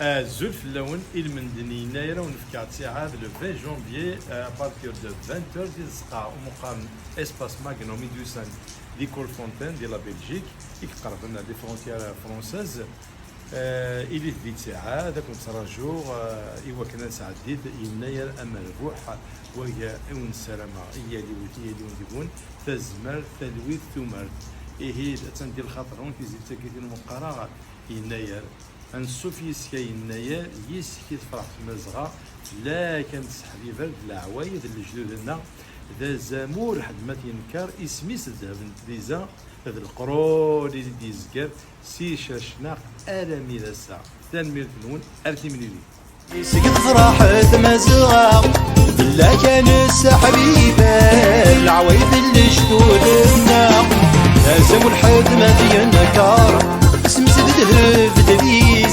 زلف اللون المندني يناير ونفكات ساعة لو 20 جونفيي بارتير دو 20 ديال الزقاع ومقام اسباس ماغنومي دو سان ديكول فونتين ديال لا بلجيك يقرب لنا دي فرونتيير فرونسيز إلي ديت ساعة ذاك نتراجو إوا كنا سعديد يناير أما الروح وهي اون السلامة هي اللي ونديبون تزمر تلويث ثمر إيه تندير الخاطر هون في زيت ساكتين مقارعة يناير نشوف يسكا يناير يسكي تفرح في مزغة لا كانت حبيبة العوايد الجدودنا ذا زامور حد ما تينكر اسميس الذهب ديزا هذا القرون اللي ديزكر سي شاشنا ألمي لسا تنمير تنون أرتي من لي يسكت فرحة مزغة بلا كان حبيبة العوايد اللي جدودنا لازم الحد ما تينكر اسم سد الذهب